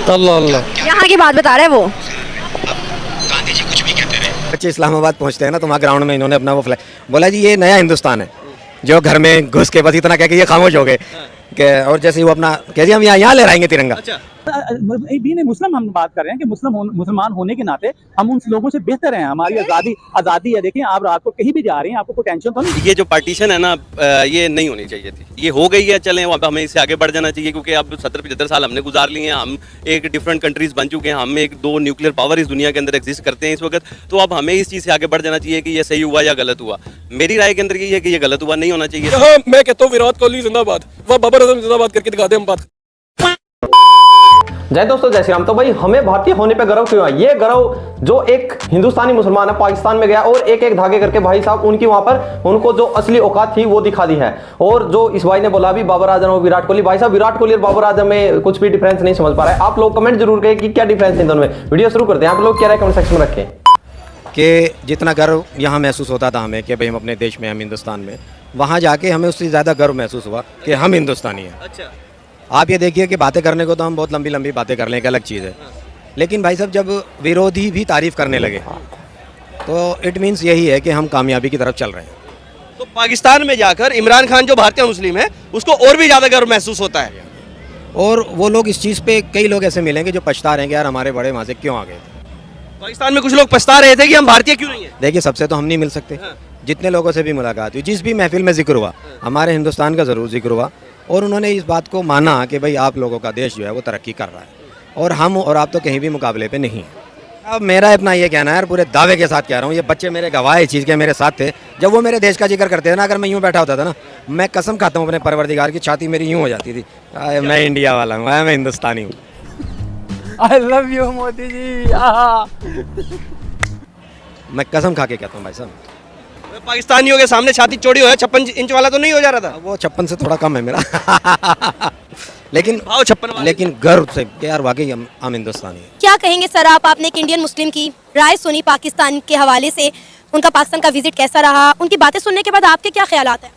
अल्लाह अल्लाह। यहाँ की बात बता रहे हैं वो। गांधी जी कुछ भी कहते रहे। बच्चे इस्लामाबाद पहुंचते हैं ना, तो वहाँ ग्राउंड में इन्होंने अपना वो फ्लैग बोला जी ये नया हिंदुस्तान है, जो घर में घुस के बस इतना कह के ये खामोश हो गए और जैसे ही वो अपना कह दिया हम यहाँ लहराएंगे तिरंगा। मुस्लिम हम बात कर रहे हैं कि मुसलमान होने के नाते हम उन लोगों से बेहतर हैं, हमारी आज़ादी है। देखिए आप रात को कहीं भी जा रहे हैं, आपको कोई टेंशन तो नहीं। ये जो पार्टीशन है ना, ये नहीं होनी चाहिए थी, ये हो गई है, चलें अब हमें इससे आगे बढ़ जाना चाहिए, क्योंकि अब 70-75 साल हमने गुजार लिए हैं, हम एक डिफरेंट कंट्रीज बन चुके हैं, हम एक 2 न्यूक्लियर पावर इस दुनिया के अंदर एग्जिस्ट करते हैं इस वक्त। तो अब हमें इस चीज़ से आगे बढ़ जाना चाहिए कि ये सही हुआ या गलत हुआ। मेरी राय के अंदर ये है कि ये गलत हुआ, नहीं होना चाहिए। मैं कहता हूँ विराट कोहली जिंदाबाद, वह बाबर आजम जिंदाबाद करके दिखा दे हम बात। जय दोस्तों, जय श्री राम। तो भाई हमें भारतीय होने पे गर्व क्यों है? ये गर्व जो एक हिंदुस्तानी मुसलमान है पाकिस्तान में गया और एक एक धागे करके भाई साहब उनकी वहां पर उनको जो असली औकात थी वो दिखा दी है। और जो इस भाई ने बोला भी बाबर आजम और विराट कोहली, भाई साहब विराट कोहली और बाबर आजम में कुछ भी डिफरेंस नहीं समझ पा रहे हैं। आप लोग कमेंट जरूर करें कि क्या डिफरेंस है दोनों में। वीडियो शुरू करते हैं, आप लोग क्या राय कमेंट सेक्शन में रखें। कि जितना गर्व यहाँ महसूस होता था हमें कि भाई हम अपने देश में, हम हिंदुस्तान में, वहाँ जाके हमें उससे ज़्यादा गर्व महसूस हुआ कि हम हिंदुस्तानी हैं। अच्छा, आप ये देखिए कि बातें करने को तो हम बहुत लंबी लंबी बातें कर लें, एक अलग चीज़ है, लेकिन भाई साहब जब विरोधी भी तारीफ़ करने लगे तो इट मीन्स यही है कि हम कामयाबी की तरफ चल रहे हैं। तो पाकिस्तान में जाकर इमरान खान जो भारतीय मुस्लिम है उसको और भी ज़्यादा गर्व महसूस होता है। और वो लोग इस चीज़ पे, कई लोग ऐसे मिलेंगे जो पछता रहे हैं कि यार हमारे बड़े वहाँ से क्यों आ गए। पाकिस्तान में कुछ लोग पछता रहे थे कि हम भारतीय क्यों नहीं है। देखिए सबसे तो हम नहीं मिल सकते, जितने लोगों से भी मुलाकात हुई, जिस भी महफिल में जिक्र हुआ, हमारे हिंदुस्तान का ज़रूर जिक्र हुआ और उन्होंने इस बात को माना कि भाई आप लोगों का देश जो है वो तरक्की कर रहा है और हम और आप तो कहीं भी मुकाबले पे नहीं हैं। अब मेरा अपना ये कहना है, यार पूरे दावे के साथ कह रहा हूँ, ये बच्चे मेरे गवाह इस चीज़ के मेरे साथ थे। जब वो मेरे देश का जिक्र करते थे ना, अगर मैं यूँ बैठा होता था ना, मैं कसम खाता हूँ अपने परवरदिगार की, छाती मेरी यूँ हो जाती थी, मैं इंडिया वाला हूँ, मैं हिंदुस्तानी हूँ। I love you Modi ji. मैं कसम खा के कहता हूँ भाई साहब। पाकिस्तानियों के सामने छाती चौड़ी हो है, 56 इंच वाला तो नहीं हो जा रहा था। वो 56 से थोड़ा कम है मेरा लेकिन भाव 56 लेकिन गर्व से कि यार वाकई हम हिंदुस्तानी हैं। क्या कहेंगे सर आप? आपने एक इंडियन मुस्लिम की राय सुनी पाकिस्तान के हवाले से, उनका पाकिस्तान का विजिट कैसा रहा, उनकी बातें सुनने के बाद आपके क्या ख्यालात हैं?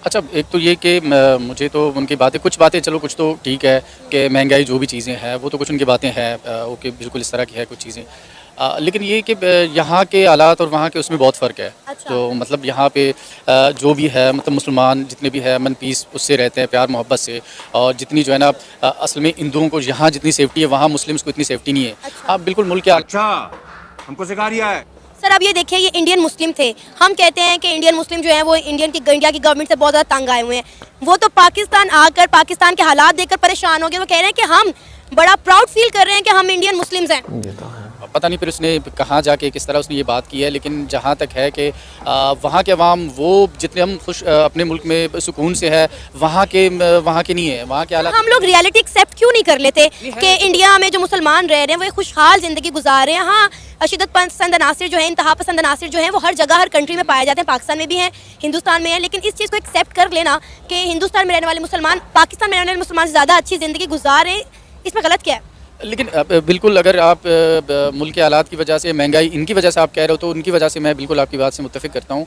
अच्छा, एक तो ये कि मुझे तो उनकी बातें, कुछ बातें चलो कुछ तो ठीक है कि महंगाई जो भी चीज़ें हैं वो तो कुछ उनकी बातें हैं, ओके बिल्कुल इस तरह की है कुछ चीज़ें, लेकिन ये कि यहाँ के हालात और वहाँ के उसमें बहुत फ़र्क है। अच्छा। तो मतलब यहाँ पे जो भी है, मतलब मुसलमान जितने भी है अमन पीस उससे रहते हैं, प्यार मोहब्बत से, और जितनी जो है ना असल में हिंदुओं को यहाँ जितनी सेफ्टी है वहाँ मुस्लिम्स को इतनी सेफ्टी नहीं है। अच्छा। आप बिल्कुल मुल्क के अच्छा, हमको सिखा रिया है। सर अब ये देखिए, ये इंडियन मुस्लिम थे, हम कहते हैं कि इंडियन मुस्लिम जो है वो इंडिया की गवर्नमेंट से बहुत ज़्यादा तंग आए हुए हैं। वो तो पाकिस्तान आकर पाकिस्तान के हालात देखकर परेशान हो गए, वो कह रहे हैं कि हम बड़ा प्राउड फील कर रहे हैं कि हम इंडियन मुस्लिम्स हैं। पता नहीं फिर उसने कहाँ जाके किस तरह उसने ये बात की है, लेकिन जहाँ तक है कि वहाँ के अवाम वो जितने हम खुश अपने मुल्क में सुकून से है वहाँ के नहीं है, वहाँ के हालात। हम लोग रियलिटी एक्सेप्ट क्यों नहीं कर लेते कि इंडिया में जो मुसलमान रह रहे हैं वो एक खुशहाल ज़िंदगी गुजार रहे हैं। हाँ, अशिदत पसंद अनासिर जो है, इंतहा पसंद अनासिर जो है वो हर जगह हर कंट्री में पाए जाते हैं, पाकिस्तान में भी हैं, हिंदुस्तान में है, लेकिन इस चीज़ को एक्सेप्ट कर लेना कि हिंदुस्तान में रहने वाले मुसलमान पाकिस्तान में रहने वाले मुसलमान से ज़्यादा अच्छी ज़िंदगी गुजार रहे हैं, इसमें गलत क्या है? लेकिन बिल्कुल अगर आप मुल्क के हालात की वजह से, महंगाई इनकी वजह से आप कह रहे हो तो उनकी वजह से मैं बिल्कुल आपकी बात से मुत्तफिक करता हूँ,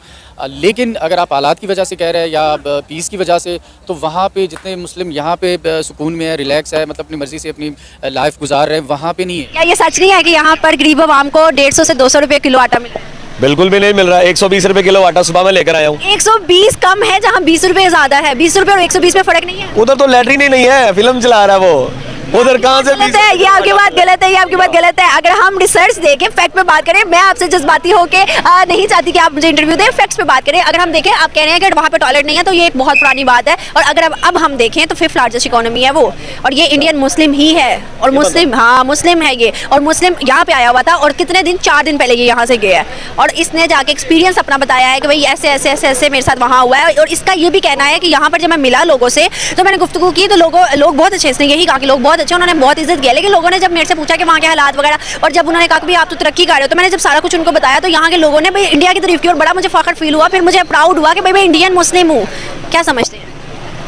लेकिन अगर आप हालात की वजह से कह रहे हैं या पीस की वजह से, तो वहाँ पे जितने मुस्लिम यहाँ पे सुकून में है, रिलैक्स है, मतलब अपनी मर्जी से अपनी लाइफ गुजार रहे हैं, वहाँ पे नहीं है। क्या ये सच नहीं है कि यहाँ पर गरीब आवाम को 150 से 200 रुपये किलो आटा मिला? बिल्कुल भी नहीं मिल रहा है। 120 रुपए किलो आटा सुबह में लेकर आया हूँ। 120 कम है जहाँ 20 रुपये ज़्यादा है, 20 रुपये और 120 में फ़र्क नहीं है। उधर तो लैटरिन ही नहीं है, फिल्म चला रहा है वो, उधर कहाँ से गलत है, ये आपकी बात गलत है, ये आपकी बात गलत है। अगर हम रिसर्च देखें, फैक्ट पे बात करें, मैं आपसे जज्बाती होके नहीं चाहती कि आप मुझे इंटरव्यू दें, फैक्ट्स पे बात करें। अगर हम देखें, आप कह रहे हैं कि वहाँ पे टॉयलेट नहीं है, तो ये एक बहुत पुरानी बात है, और अगर अब हम देखें तो 5th लार्जेस्ट इकोनॉमी है वो, और ये इंडियन मुस्लिम ही है, और मुस्लिम, हाँ मुस्लिम है ये, और मुस्लिम यहाँ पे आया हुआ था, और कितने दिन, 4 दिन पहले ये यहाँ से गया है, और इसने जाके एक्सपीरियंस अपना बताया है कि भाई ऐसे ऐसे ऐसे ऐसे मेरे साथ वहाँ हुआ है। और इसका ये भी कहना है कि यहाँ पर जब मैं मिला लोगों से, तो मैंने गुफ्तगू की, तो लोग बहुत अच्छे, इसने यही कहा कि लोग बहुत अच्छे, उन्होंने बहुत इज्जत किया। लेकिन लोगों ने जब मेरे से पूछा कि वहाँ के हालात वगैरह, और जब उन्होंने कहा कि आप तो तरक्की कर रहे हो, तो मैंने जब सारा कुछ उनको बताया, तो यहाँ के लोगों ने भाई इंडिया की तारीफ की और बड़ा मुझे फख्र फील हुआ, फिर मुझे प्राउड हुआ कि भाई मैं इंडियन मुस्लिम हूँ। क्या समझते हैं?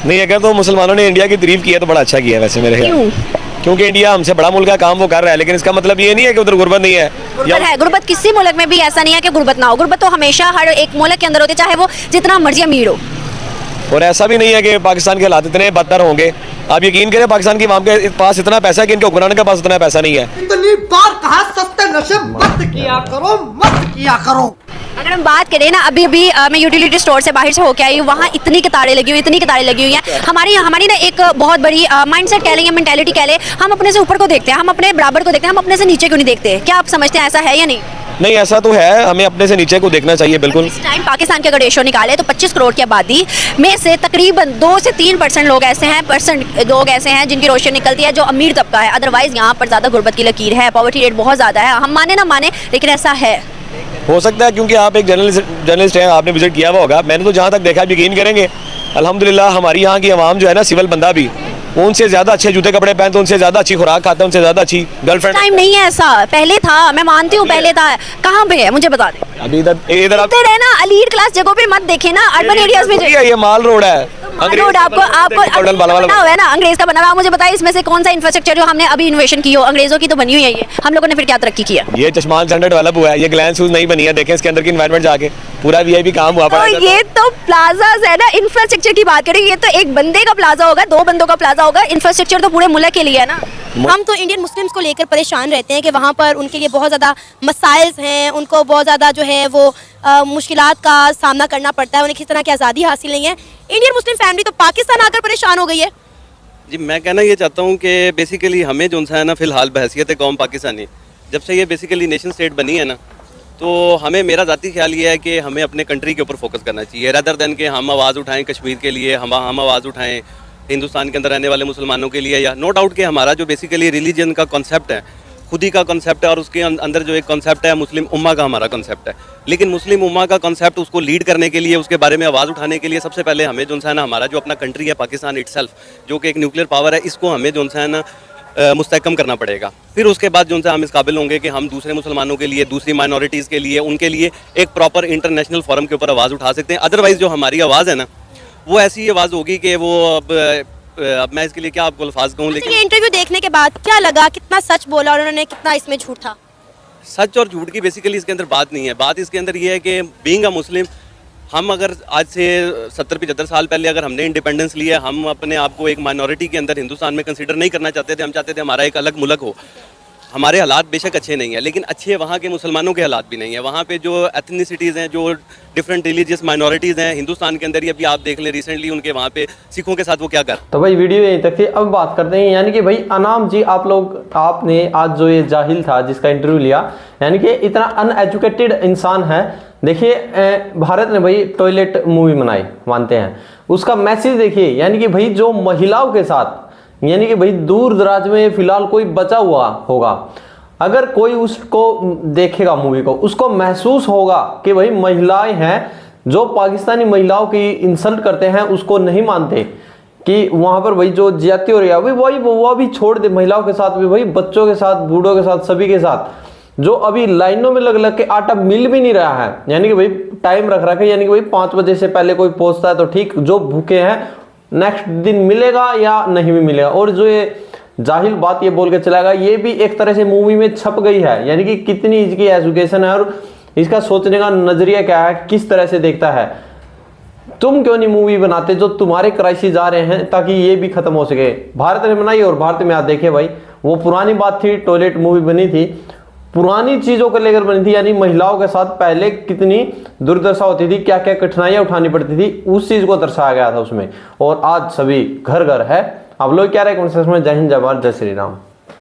नहीं, अगर तो मुसलमानों ने इंडिया की तारीफ की है तो बड़ा अच्छा किया वैसे मेरे ख्याल, क्योंकि इंडिया हमसे बड़ा मुल्क का काम वो कर रहा है, लेकिन इसका मतलब ये नहीं है कि उधर गुर्बत नहीं है। गुर्बत है, गुर्बत किसी मुल्क में भी ऐसा नहीं है कि गुर्बत ना हो, गुर्बत तो हमेशा हर एक मुल्क के अंदर होती है, चाहे वो जितना मर्जी अमीर हो। और ऐसा भी नहीं है कि पाकिस्तान के हालात इतने बदतर होंगे। आप यकीन करें पाकिस्तान की आवाम के पास इतना पैसा है कि इनके हुक्मरान के पास इतना पैसा नहीं है। इतनी बार कहा सस्ते नशे मत किया करो, मत किया करो। अगर हम बात करें ना, अभी मैं यूटिलिटी स्टोर से बाहर से होके आई हूँ, वहाँ इतनी कतारें लगी हुई हैं। हमारी ना एक बहुत बड़ी माइंडसेट कह लें या मेंटालिटी कह लें, हम अपने से ऊपर को देखते हैं, हम अपने बराबर को देखते हैं, हम अपने से नीचे क्यों नहीं देखते? क्या आप समझते हैं ऐसा है या नहीं? नहीं, ऐसा तो है, हमें अपने से नीचे को देखना चाहिए बिल्कुल। इस टाइम पाकिस्तान के अगर रेशो निकाले तो 25 करोड़ की आबादी में से तकरीबन 2 से 3% लोग ऐसे हैं जिनकी रोशनी निकलती है जो अमीर तबका है। अदरवाइज यहाँ पर ज़्यादा गुर्बत की लकीर है, पॉवर्टी रेट बहुत ज़्यादा है। हम माने ना माने लेकिन ऐसा है। हो सकता है क्योंकि आप एक जर्नलिस्ट हैं, आपने विजिट किया हुआ होगा। मैंने तो जहाँ तक देखा, आप यकीन करेंगे अल्हम्दुलिल्लाह हमारी यहाँ की आवाम जो है ना, सिविल बंदा भी उनसे ज़्यादा अच्छे जूते कपड़े पहनते, उनसे ज़्यादा अच्छी खुराक खाते, उनसे ज़्यादा अच्छी गर्लफ्रेंड। टाइम नहीं है ऐसा, पहले था, मैं मानती हूँ पहले था। कहाँ पे है मुझे बता दें। अभी इधर आप ना एलीट क्लास जगहों पे मत देखे ना, अर्बन एरियाज में ये माल रोड है, रोड आपको बना हुआ है ना, अंग्रेज का बना हुआ। मुझे बताइए इसमें से कौन सा इंफ्रास्ट्रक्चर जो हमने अभी इन्वेशन की हो, अंग्रेजों की तो बनी हुई है ये, हम लोगों ने फिर क्या तरक्की किया? ये चश्मान सेंटर डेवलप हुआ है, ये ग्लैंस हाउस नहीं बनी है, देखें इसके अंदर की एनवायरनमेंट जाके पूरा वीआईपी काम हुआ पड़ा है। ये तो प्लाजाज है ना, इंफ्रास्ट्रक्चर की बात करें, ये तो एक बंदे का प्लाजा होगा, 2 बंदों का प्लाजा होगा, इंफ्रास्ट्रक्चर तो पूरे मुल्क के लिए है ना। हम तो इंडियन मुस्लिम्स को लेकर परेशान रहते हैं कि वहाँ पर उनके लिए बहुत ज़्यादा मसाइल्स हैं, उनको बहुत ज़्यादा जो है वो मुश्किलात का सामना करना पड़ता है, उन्हें किस तरह की आज़ादी हासिल नहीं है। इंडियन मुस्लिम फैमिली तो पाकिस्तान आकर परेशान हो गई है। जी, मैं कहना ये चाहता हूँ कि बेसिकली हमें जो है ना फ़िलहाल बहैसियत कौम पाकिस्तानी, जब से ये बेसिकली नेशन स्टेट बनी है ना, तो हमें, मेरा ज़ाती ख्याल ये है कि हमें अपने कंट्री के ऊपर फोकस करना चाहिए, रदर देन कि हम आवाज़ उठाएं कश्मीर के लिए, हम आवाज़ उठाएं हिंदुस्तान के अंदर रहने वाले मुसलमानों के लिए। या नो डाउट कि हमारा जो बेसिकली रिलीजन का कॉन्सेप्ट है, खुदी का कॉन्सेप्ट है, और उसके अंदर जो एक कॉन्सेप्ट है मुस्लिम उम्मा का हमारा कॉन्सेप्ट है। लेकिन मुस्लिम उम्मा का कॉन्सेप्ट, उसको लीड करने के लिए, उसके बारे में आवाज़ उठाने के लिए सबसे पहले हमें जो है ना, हमारा जो अपना कंट्री है पाकिस्तान इटसेल्फ, जो कि एक न्यूक्लियर पावर है, इसको हमें जो है ना मुस्तहकम करना पड़ेगा। फिर उसके बाद जो है हम इस काबिल होंगे कि हम दूसरे मुसलमानों के लिए, दूसरी माइनॉरिटीज़ के लिए, उनके लिए एक प्रॉपर इंटरनेशनल फोरम के ऊपर आवाज़ उठा सकते हैं। अदरवाइज़ जो हमारी आवाज़ है ना, वो ऐसी आवाज़ होगी कि वो अब मैं इसके लिए क्या आपको अल्फाज कहूँ। लेकिन ये इंटरव्यू देखने के बाद क्या लगा, कितना सच बोला और उन्होंने कितना इसमें झूठ था? सच और झूठ की बेसिकली इसके अंदर बात नहीं है। बात इसके अंदर ये है कि बीइंग अ मुस्लिम, हम अगर आज से 70-75 साल पहले अगर हमने इंडिपेंडेंस लिया, हम अपने आप को एक माइनॉरिटी के अंदर हिंदुस्तान में कंसीडर नहीं करना चाहते थे। हम चाहते थे हमारा एक अलग मुल्क हो। हमारे हालात बेशक अच्छे नहीं है, लेकिन अच्छे वहाँ के मुसलमानों के हालात भी नहीं है। वहाँ पे जो एथनिसिटीज़ हैं, जो डिफरेंट रिलीजियस माइनॉरिटीज़ हैं हिंदुस्तान के अंदर ही, अभी आप देख लें रिसेंटली उनके वहाँ पे सिखों के साथ वो क्या कर। तो भाई वीडियो यहीं तक थी। अब बात करते हैं, यानी कि भाई अनाम जी, आपने आज जो ये जाहिल था जिसका इंटरव्यू लिया, यानी कि इतना अनएजुकेटेड इंसान है। देखिए भारत ने भाई टॉयलेट मूवी बनाई, मानते हैं, उसका मैसेज देखिए, यानी कि भाई जो महिलाओं के साथ, यानी कि भाई दूर दराज में फिलहाल कोई बचा हुआ होगा, अगर कोई उसको देखेगा मूवी को, उसको महसूस होगा कि भाई महिलाएं हैं जो पाकिस्तानी महिलाओं की इंसल्ट करते हैं, उसको नहीं मानते कि वहाँ पर भाई जो ज्यादती हो रही है, वही वो भी छोड़ दे, महिलाओं के साथ भी, भाई बच्चों के साथ, बूढ़ों के साथ, सभी के साथ, जो अभी लाइनों में लग के आटा मिल भी नहीं रहा है, यानी कि भाई टाइम रख रखा है, यानी कि भाई 5 बजे से पहले कोई पहुंचता है तो ठीक, जो भूखे हैं नेक्स्ट दिन मिलेगा या नहीं भी मिलेगा। और जो ये जाहिल बात ये बोल के चलाएगा, ये भी एक तरह से मूवी में छप गई है, यानी कि कितनी इसकी एजुकेशन है और इसका सोचने का नजरिया क्या है, किस तरह से देखता है। तुम क्यों नहीं मूवी बनाते जो तुम्हारे क्राइसिस आ रहे हैं, ताकि ये भी खत्म हो सके। भारत ने बनाई और भारत में आज देखिए भाई, वो पुरानी बात थी, टॉयलेट मूवी बनी थी, पुरानी चीजों को लेकर बनी थी, यानी महिलाओं के साथ पहले कितनी दुर्दशा होती थी, क्या क्या कठिनाइयां उठानी पड़ती थी, उस चीज को दर्शाया गया था उसमें। और आज सभी घर घर है। आप लोग क्या रहे कमेंट सेक्शन में। जय हिंद, जय भारत, जय श्री राम।